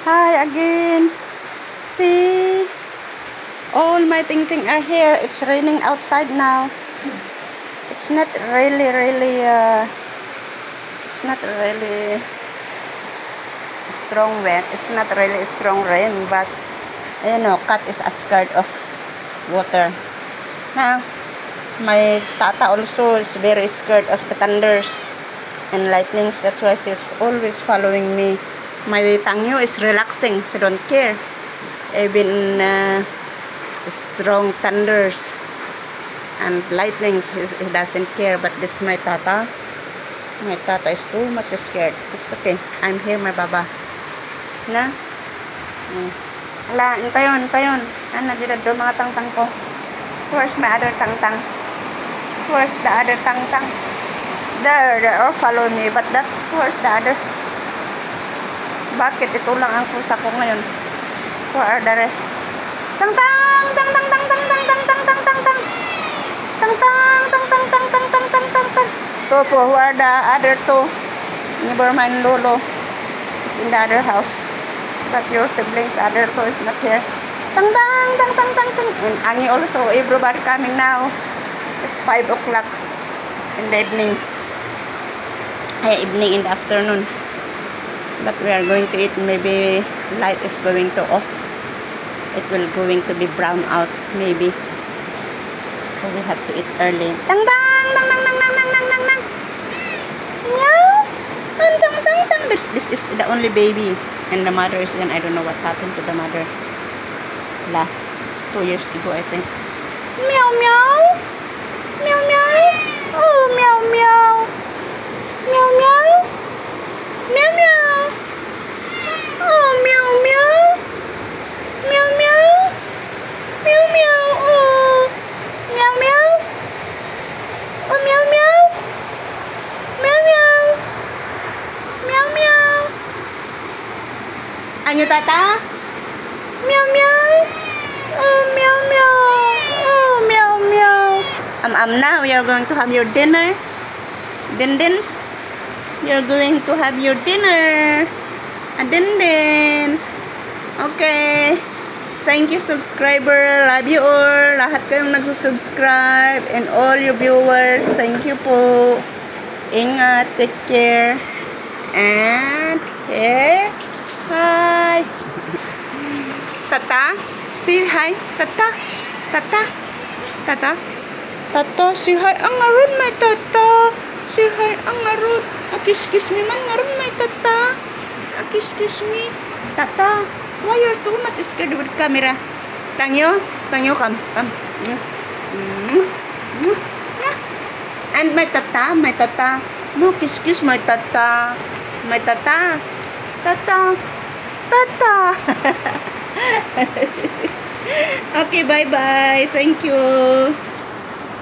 Hi again. See, all my ting are here. It's raining outside now. It's not really, it's not really strong wind. It's not really strong rain, but you know, cat is scared of water. Now, my tata also is very scared of the thunders and lightnings. That's why she's always following me. My Tangyo is relaxing. She don't care. Even strong thunders and lightnings, he doesn't care. But this my tata is too much scared. It's okay. I'm here, my baba. Na? Ala, intayon. Ano, dito do mga tangtang ko. Where's my other tangtang? Where's the other tangtang? There, all follow me. But where's the other? Bakit ito lang ang pusa ko ngayon? Where are the rest? Tangtang! Who are the other two? Never mind, Lolo. It's in the other house. But your siblings, other two is not here. And Angie also, everybody coming now. It's 5 o'clock in the evening. Evening in the afternoon. But we are going to eat. Maybe light is going to off. It will going to be brown out maybe. So we have to eat early. Meow. This is the only baby, and the mother is then I don't know what happened to the mother. 2 years ago, I think. Meow meow. Meow meow. Oh meow meow. Meow meow. Meow meow. Oh meow meow. Meow meow. Meow meow. Oh meow meow. Oh meow meow. Meow meow. Meow meow. Anyo tata? Meow meow. Oh meow meow. Oh meow meow. Now you're going to have your dinner. Dindins. You're going to have your dinner. Dindins. Okay. Thank you, subscriber. Love you all. Lahat kayong nagsusubscribe. And all your viewers. Thank you po. Ingat. Take care. And here. Hi. Tata. Say hi. Tata. Tata. Tata. Tata. Say hi. Ang aron may tata. Say hi. Ang aron. Kiss me man. Ngaron may tata. Kiss me. Tata. Why you're too much scared with camera? Tangyo, come. And my tata. No, kiss my tata. My tata. Okay, bye-bye. Thank you.